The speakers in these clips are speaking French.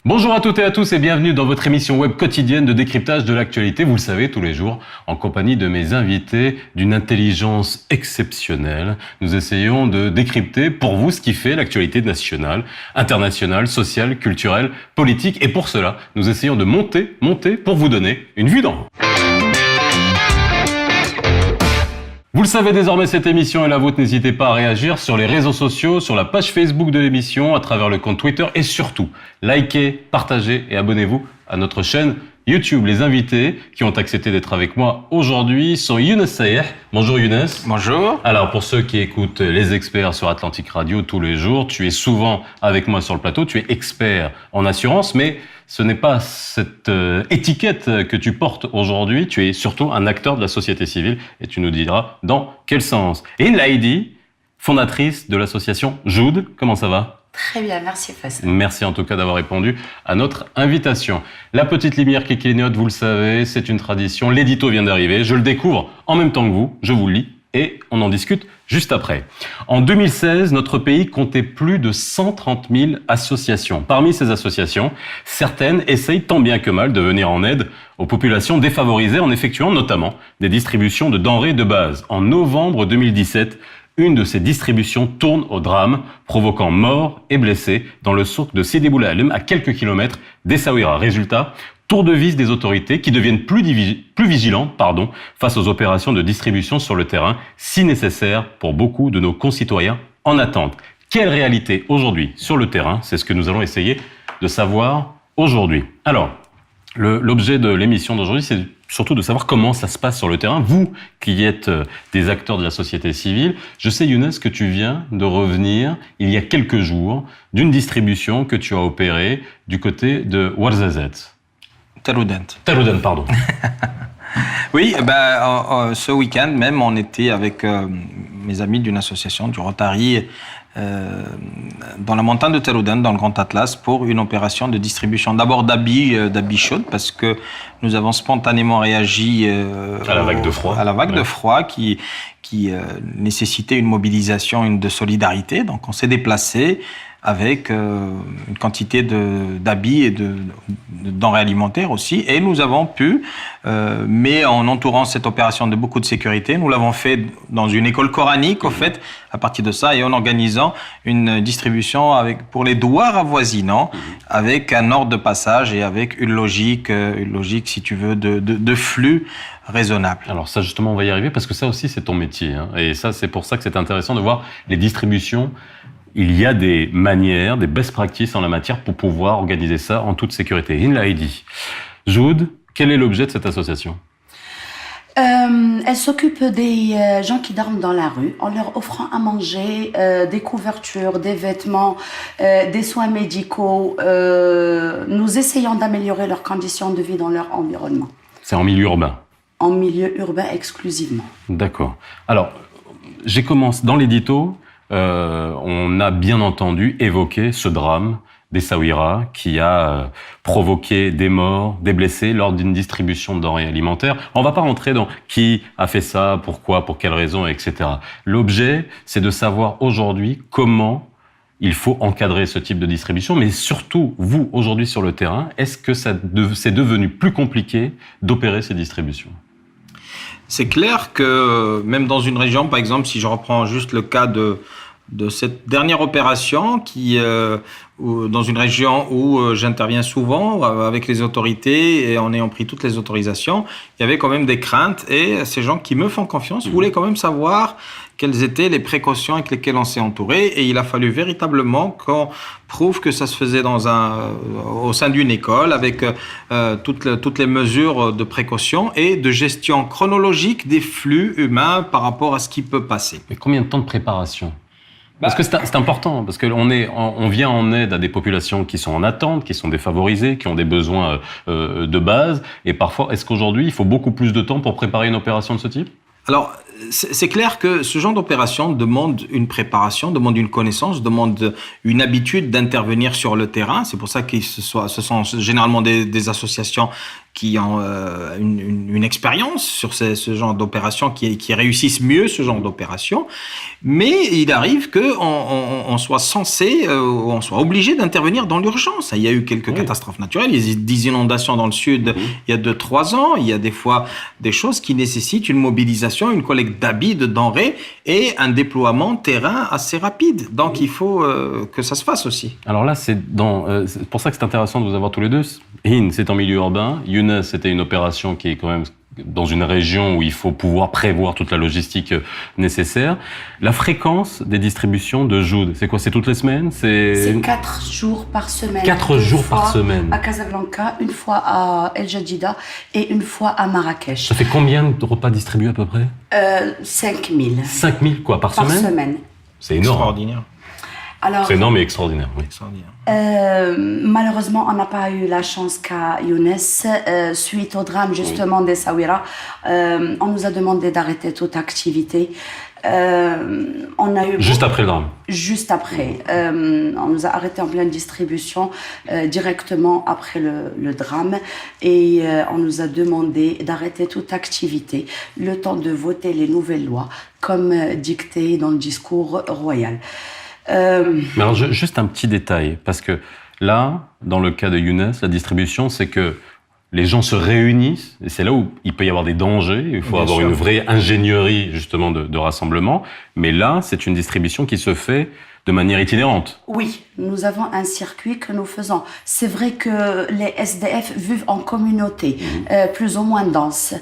Bonjour à toutes et à tous et bienvenue dans votre émission web quotidienne de décryptage de l'actualité. Vous le savez, tous les jours, en compagnie de mes invités d'une intelligence exceptionnelle. Nous essayons de décrypter pour vous ce qui fait l'actualité nationale, internationale, sociale, culturelle, politique. Et pour cela, nous essayons de monter pour vous donner une vue d'en haut. Vous le savez désormais, cette émission est la vôtre. N'hésitez pas à réagir sur les réseaux sociaux, sur la page Facebook de l'émission, à travers le compte Twitter et surtout, likez, partagez et abonnez-vous à notre chaîne YouTube. Les invités qui ont accepté d'être avec moi aujourd'hui sont Younes Sayeh. Bonjour Younes. Bonjour. Alors pour ceux qui écoutent les experts sur Atlantic Radio tous les jours, tu es souvent avec moi sur le plateau, tu es expert en assurance, mais ce n'est pas cette étiquette que tu portes aujourd'hui, tu es surtout un acteur de la société civile et tu nous diras dans quel sens. Et Laïdi, fondatrice de l'association Joud, comment ça va ? Très bien, merci Faisal. Merci en tout cas d'avoir répondu à notre invitation. La petite lumière qui clignote, vous le savez, c'est une tradition. L'édito vient d'arriver, je le découvre en même temps que vous, je vous le lis et on en discute juste après. En 2016, notre pays comptait plus de 130 000 associations. Parmi ces associations, certaines essayent tant bien que mal de venir en aide aux populations défavorisées en effectuant notamment des distributions de denrées de base. En novembre 2017, une de ces distributions tourne au drame, provoquant morts et blessés dans le souk de Sidi Bou Alem, à quelques kilomètres d'Essaouira. Résultat, tour de vis des autorités qui deviennent plus vigilantes face aux opérations de distribution sur le terrain, si nécessaires pour beaucoup de nos concitoyens en attente. Quelle réalité aujourd'hui sur le terrain ? C'est ce que nous allons essayer de savoir aujourd'hui. Alors, l'objet de l'émission d'aujourd'hui, c'est surtout de savoir comment ça se passe sur le terrain. Vous qui êtes des acteurs de la société civile, je sais Younes que tu viens de revenir il y a quelques jours d'une distribution que tu as opérée du côté de Ouarzazate. Taroudant, pardon. Oui, ce week-end même, on était avec mes amis d'une association, du Rotary, dans la montagne de Taroudant, dans le Grand Atlas, pour une opération de distribution d'abord d'habits chauds, parce que nous avons spontanément réagi à la vague de froid. À la vague de froid qui nécessitait une mobilisation de solidarité. Donc on s'est déplacé avec une quantité d'habits et de denrées alimentaires aussi. Et nous avons pu, mais en entourant cette opération de beaucoup de sécurité, nous l'avons fait dans une école coranique, au fait, à partir de ça, et en organisant une distribution pour les douars avoisinants, avec un ordre de passage et avec une logique, si tu veux, de flux raisonnable. Alors ça, justement, on va y arriver, parce que ça aussi, c'est ton métier. Hein. Et ça, c'est pour ça que c'est intéressant de voir les distributions. Il y a des manières, des best practices en la matière pour pouvoir organiser ça en toute sécurité. Inlaïdi, Joud, quel est l'objet de cette association ? Elle s'occupe des gens qui dorment dans la rue en leur offrant à manger, des couvertures, des vêtements, des soins médicaux. Nous essayons d'améliorer leurs conditions de vie dans leur environnement. C'est en milieu urbain ? En milieu urbain exclusivement. D'accord. Alors, j'ai commencé dans l'édito. On a bien entendu évoqué ce drame d'Essaouira qui a provoqué des morts, des blessés lors d'une distribution de denrées alimentaires. On ne va pas rentrer dans qui a fait ça, pourquoi, pour quelles raisons, etc. L'objet, c'est de savoir aujourd'hui comment il faut encadrer ce type de distribution, mais surtout, vous, aujourd'hui sur le terrain, est-ce que c'est devenu plus compliqué d'opérer ces distributions ? C'est clair que même dans une région, par exemple, si je reprends juste le cas de cette dernière opération, dans une région où j'interviens souvent avec les autorités et en ayant pris toutes les autorisations, il y avait quand même des craintes et ces gens qui me font confiance voulaient quand même savoir quelles étaient les précautions avec lesquelles on s'est entouré, et il a fallu véritablement qu'on prouve que ça se faisait au sein d'une école avec toutes les mesures de précaution et de gestion chronologique des flux humains par rapport à ce qui peut passer. Mais combien de temps de préparation ? Parce que c'est important, parce qu'on vient en aide à des populations qui sont en attente, qui sont défavorisées, qui ont des besoins de base, et parfois, est-ce qu'aujourd'hui, il faut beaucoup plus de temps pour préparer une opération de ce type ? Alors, c'est clair que ce genre d'opération demande une préparation, demande une connaissance, demande une habitude d'intervenir sur le terrain. C'est pour ça que ce sont généralement des associations qui ont une expérience sur ce genre d'opération, qui réussissent mieux ce genre d'opération. Mais il arrive qu'on soit censé, on soit obligé d'intervenir dans l'urgence. Il y a eu quelques catastrophes naturelles, il y a des inondations dans le sud il y a 2-3 ans. Il y a des fois des choses qui nécessitent une mobilisation, une collecte d'habits, de denrées et un déploiement terrain assez rapide. Donc il faut que ça se fasse aussi. Alors là, c'est pour ça que c'est intéressant de vous avoir tous les deux. Hind, c'est en milieu urbain. Younes, c'était une opération qui est quand même dans une région où il faut pouvoir prévoir toute la logistique nécessaire. La fréquence des distributions de Joud, c'est quoi? C'est toutes les semaines? C'est 4 jours par semaine. 4 jours par semaine. À Casablanca, une fois à El Jadida et une fois à Marrakech. Ça fait combien de repas distribués à peu près? 5000. 5000 quoi, par semaine? Par semaine. C'est énorme. Extraordinaire. Alors, c'est énorme et extraordinaire, oui. Malheureusement, on n'a pas eu la chance qu'à Younes. Suite au drame justement d'Essaouira, on nous a demandé d'arrêter toute activité. On a eu juste après le drame. Juste après. On nous a arrêté en pleine distribution directement après le drame et on nous a demandé d'arrêter toute activité le temps de voter les nouvelles lois comme dicté dans le discours royal. Mais alors, juste un petit détail, parce que là, dans le cas de Younes, la distribution, c'est que les gens se réunissent, et c'est là où il peut y avoir des dangers, il faut avoir une vraie ingénierie, justement, de rassemblement, mais là, c'est une distribution qui se fait de manière itinérante. Oui, nous avons un circuit que nous faisons. C'est vrai que les SDF vivent en communauté, plus ou moins dense.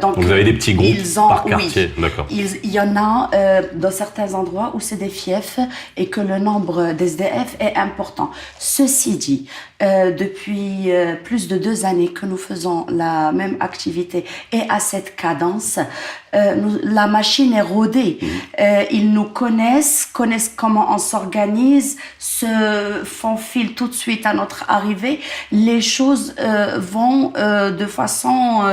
Donc vous avez des petits groupes par quartier, d'accord. Il y en a dans certains endroits où c'est des fiefs et que le nombre d'SDF est important. Ceci dit, depuis plus de 2 années que nous faisons la même activité et à cette cadence, la machine est rodée. Ils nous connaissent comment on s'organise, se font fil tout de suite à notre arrivée. Les choses vont de façon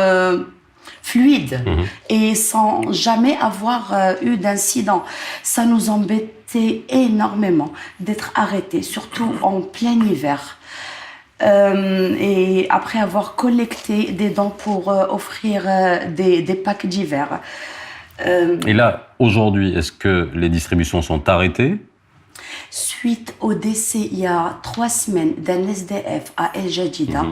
fluide et sans jamais avoir eu d'incident. Ça nous embêtait énormément d'être arrêtés, surtout en plein hiver. Et après avoir collecté des dons pour offrir des packs d'hiver. Et là, aujourd'hui, est-ce que les distributions sont arrêtées? Suite au décès, il y a 3 semaines, d'un SDF à El Jadida,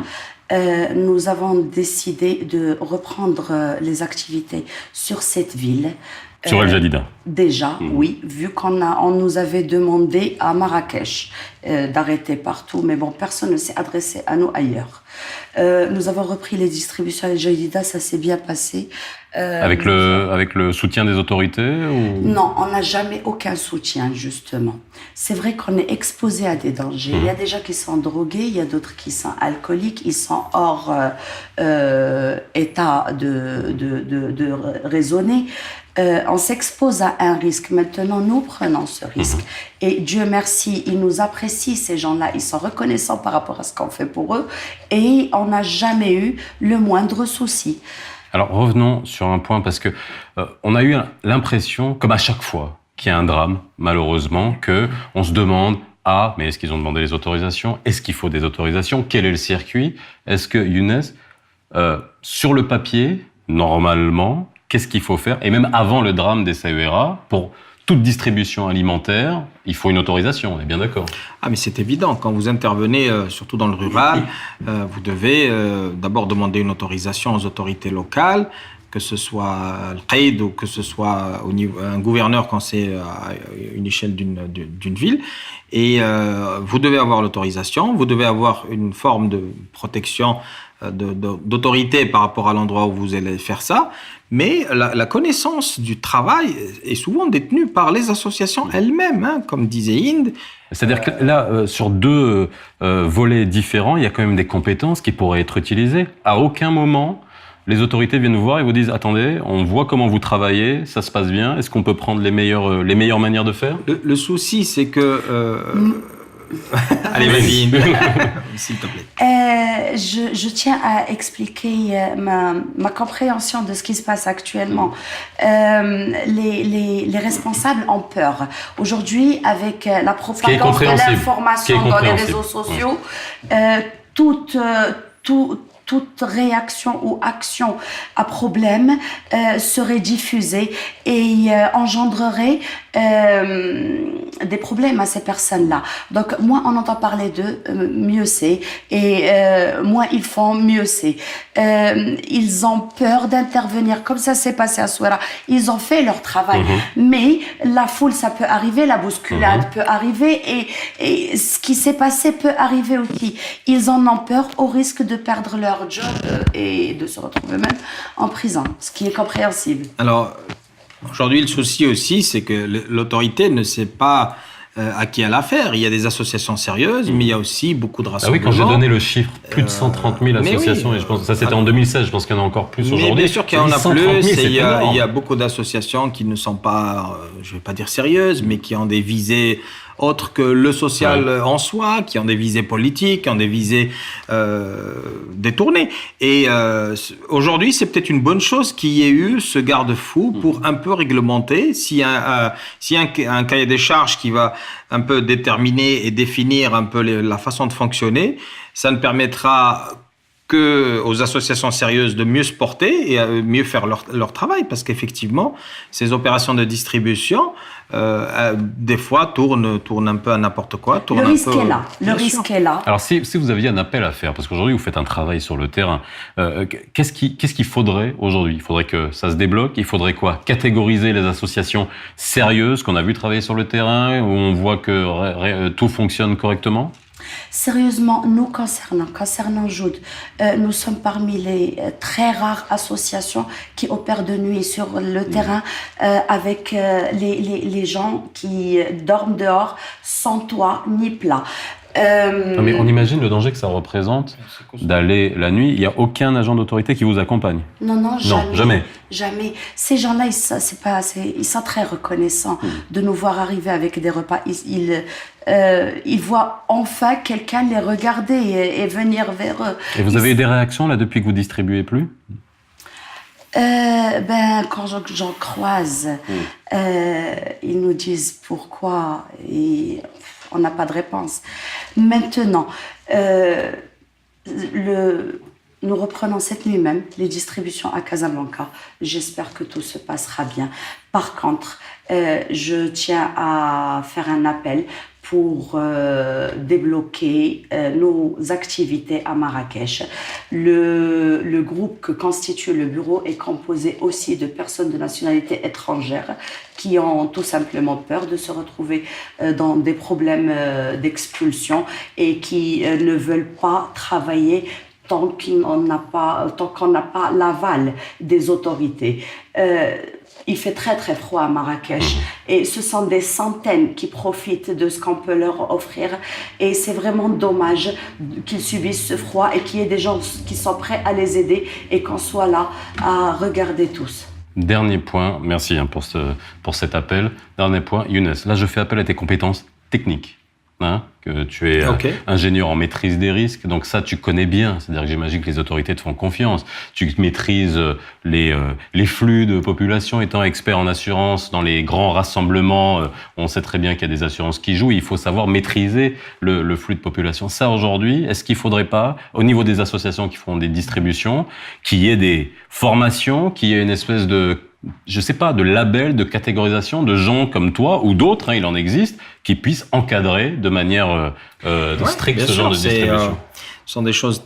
nous avons décidé de reprendre les activités sur cette ville. Sur El Jadida. Déjà, oui, vu on nous avait demandé à Marrakech d'arrêter partout, mais bon, personne ne s'est adressé à nous ailleurs. Nous avons repris les distributions à El Jadida, ça s'est bien passé. Avec le soutien des autorités ou... Non, on n'a jamais aucun soutien, justement. C'est vrai qu'on est exposé à des dangers. Il y a des gens qui sont drogués, il y a d'autres qui sont alcooliques, ils sont hors état de raisonner. On s'expose à un risque. Maintenant, nous prenons ce risque. Et Dieu merci, ils nous apprécient, ces gens-là. Ils sont reconnaissants par rapport à ce qu'on fait pour eux. Et on n'a jamais eu le moindre souci. Alors, revenons sur un point, parce que on a eu l'impression, comme à chaque fois qu'il y a un drame, malheureusement, qu'on se demande « Ah, mais est-ce qu'ils ont demandé les autorisations? Est-ce qu'il faut des autorisations? Quel est le circuit ?» Est-ce que, Younes, sur le papier, normalement, qu'est-ce qu'il faut faire? Et même avant le drame d'Essaouira, pour toute distribution alimentaire, il faut une autorisation, on est bien d'accord? Ah, mais c'est évident. Quand vous intervenez, surtout dans le rural, vous devez d'abord demander une autorisation aux autorités locales, que ce soit le Qaïd ou que ce soit au niveau, un gouverneur quand c'est à une échelle d'une ville. Et vous devez avoir l'autorisation, vous devez avoir une forme de protection d'autorité par rapport à l'endroit où vous allez faire ça. Mais la connaissance du travail est souvent détenue par les associations elles-mêmes, hein, comme disait Hind. C'est-à-dire que là, sur 2 volets différents, il y a quand même des compétences qui pourraient être utilisées. À aucun moment, les autorités viennent vous voir et vous disent « Attendez, on voit comment vous travaillez, ça se passe bien, est-ce qu'on peut prendre les meilleures manières de faire ?» Le souci, c'est que... Allez, vas-y, s'il te plaît. Je tiens à expliquer ma compréhension de ce qui se passe actuellement. Les responsables ont peur. Aujourd'hui, avec la propagande de l'information dans les réseaux sociaux, toute réaction ou action à problème serait diffusée et engendrerait des problèmes à ces personnes-là. Donc, moins on entend parler d'eux, mieux c'est. Et moins ils font, mieux c'est. Ils ont peur d'intervenir, comme ça s'est passé à Souara. Ils ont fait leur travail. Mais la foule, ça peut arriver, la bousculade peut arriver et ce qui s'est passé peut arriver aussi. Ils en ont peur au risque de perdre leur job et de se retrouver même en prison, ce qui est compréhensible. Alors, aujourd'hui, le souci aussi, c'est que l'autorité ne sait pas à qui elle a affaire. Il y a des associations sérieuses, mais il y a aussi beaucoup de rassemblements. Ah oui, quand j'ai donné le chiffre, plus de 130 000 associations, oui, et je pense que ça c'était en 2016, je pense qu'il y en a encore plus aujourd'hui. Bien sûr qu'il y en a 130 000, plus, et il énorme. y a beaucoup d'associations qui ne sont pas, je ne vais pas dire sérieuses, mais qui ont des visées autres que le social en soi, qui ont des visées politiques, qui ont des visées détournées. Et aujourd'hui, c'est peut-être une bonne chose qu'il y ait eu ce garde-fou pour un peu réglementer. S'il y a un cahier des charges qui va un peu déterminer et définir un peu la façon de fonctionner, ça ne permettra que aux associations sérieuses de mieux se porter et mieux faire leur travail, parce qu'effectivement, ces opérations de distribution, des fois, tournent un peu à n'importe quoi. Le risque est là. Le risque est là. Alors, si vous aviez un appel à faire, parce qu'aujourd'hui, vous faites un travail sur le terrain, qu'est-ce qu'il faudrait aujourd'hui ? Il faudrait que ça se débloque. Il faudrait quoi ? Catégoriser les associations sérieuses qu'on a vu travailler sur le terrain, où on voit que tout fonctionne correctement ? Sérieusement, nous concernant Joud, nous sommes parmi les très rares associations qui opèrent de nuit sur le terrain avec les gens qui dorment dehors sans toit ni plat. Non, mais on imagine le danger que ça représente d'aller la nuit. Il n'y a aucun agent d'autorité qui vous accompagne. Non, jamais. Jamais. Ces gens-là, ils sont très reconnaissants de nous voir arriver avec des repas. Ils voient enfin quelqu'un les regarder et venir vers eux. Et vous avez eu des réactions là depuis que vous distribuez plus ? Quand j'en croise, ils nous disent pourquoi et on n'a pas de réponse. Maintenant, nous reprenons cette nuit même les distributions à Casablanca. J'espère que tout se passera bien. Par contre, je tiens à faire un appel pour débloquer nos activités à Marrakech. Le groupe que constitue le bureau est composé aussi de personnes de nationalité étrangère qui ont tout simplement peur de se retrouver dans des problèmes d'expulsion et qui ne veulent pas travailler tant qu'on n'a pas l'aval des autorités. Il fait très très froid à Marrakech et ce sont des centaines qui profitent de ce qu'on peut leur offrir et c'est vraiment dommage qu'ils subissent ce froid et qu'il y ait des gens qui sont prêts à les aider et qu'on soit là à regarder tous. Dernier point, merci pour cet appel. Dernier point, Younes, là je fais appel à tes compétences techniques. Que tu es ingénieur en maîtrise des risques, donc ça tu connais bien, c'est-à-dire que j'imagine que les autorités te font confiance. Tu maîtrises les flux de population, étant expert en assurance dans les grands rassemblements, on sait très bien qu'il y a des assurances qui jouent, il faut savoir maîtriser le flux de population. Ça aujourd'hui, est-ce qu'il faudrait pas, au niveau des associations qui font des distributions, qu'il y ait des formations, qu'il y ait une espèce de label, de catégorisation de gens comme toi ou d'autres, il en existe, qui puissent encadrer de manière stricte ce genre de distribution. Ce sont des choses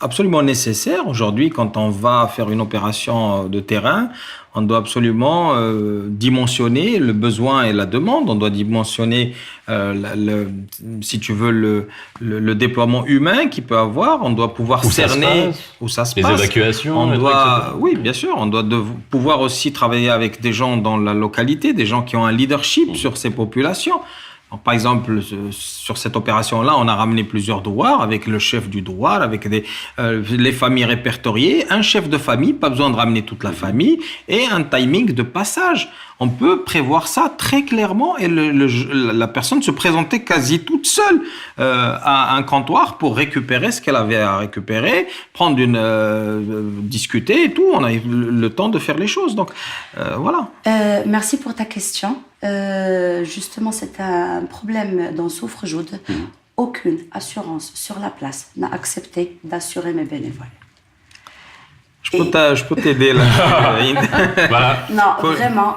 absolument nécessaires. Aujourd'hui, quand on va faire une opération de terrain, on doit absolument dimensionner le besoin et la demande. On doit dimensionner, si tu veux, le déploiement humain qu'il peut avoir. On doit pouvoir cerner où ça se passe. Les évacuations. Oui, bien sûr. On doit pouvoir aussi travailler avec des gens dans la localité, des gens qui ont un leadership sur ces populations. Donc, par exemple, sur cette opération-là, on a ramené plusieurs douars avec le chef du douar, avec les familles répertoriées, un chef de famille, pas besoin de ramener toute la famille, et un timing de passage. On peut prévoir ça très clairement et la personne se présentait quasi toute seule à un comptoir pour récupérer ce qu'elle avait à récupérer, discuter et tout. On a eu le temps de faire les choses. Donc, voilà. Merci pour ta question. Justement, c'est un problème dont souffre Joud. Aucune assurance sur la place n'a accepté d'assurer mes bénévoles. Je peux t'aider là. Voilà. Non, Faut-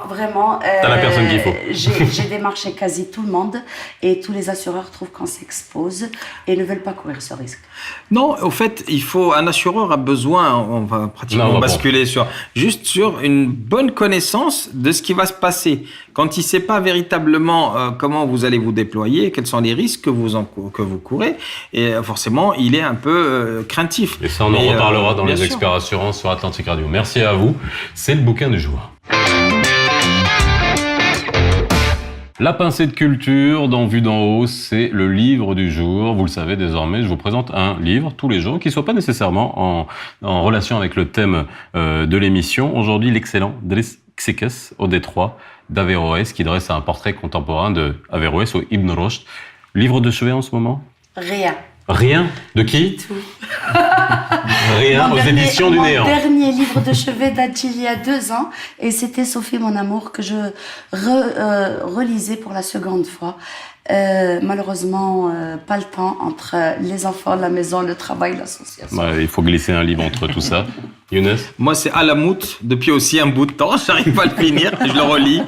vraiment. T'as la personne qu'il faut. J'ai démarché quasi tout le monde et tous les assureurs trouvent qu'on s'expose et ne veulent pas courir ce risque. Non, au fait, un assureur a besoin, on va pratiquement Non, basculer juste sur une bonne connaissance de ce qui va se passer. Quand il ne sait pas véritablement comment vous allez vous déployer, quels sont les risques que vous courez, et forcément, il est un peu craintif. Et ça, on en Mais, reparlera dans bien les sûr. experts assurances sur Atlantic Radio. Merci à vous. C'est le bouquin du jour. La pincée de culture dans Vue d'en haut, c'est le livre du jour. Vous le savez désormais, je vous présente un livre tous les jours qui ne soit pas nécessairement en relation avec le thème de l'émission. Aujourd'hui, l'excellent Driss Xekes au Détroit d'Averroès qui dresse un portrait contemporain de Averroès au Ibn Rushd. Livre de chevet en ce moment? Rien. Rien? De qui? Tout. Rien aux éditions du Néant. Mon dernier livre de chevet date d'il y a 2 ans et c'était Sophie, mon amour, que je relisais pour la seconde fois. Malheureusement, pas le temps entre les enfants, la maison, le travail, l'association. Ouais, il faut glisser un livre entre tout ça. Younes? Moi, c'est Alamout, depuis aussi un bout de temps, j'arrive pas à le finir, je le relis.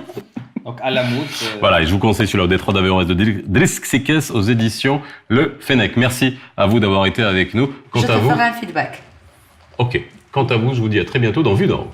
Donc Alamout. Voilà, et je vous conseille celui-là, au Détroit d'Averroès de Driss Xekes aux éditions Le Fennec. Merci à vous d'avoir été avec nous. Quant Je te à vous, ferai un feedback. ok. Quant à vous, je vous dis à très bientôt dans Vue d'en haut.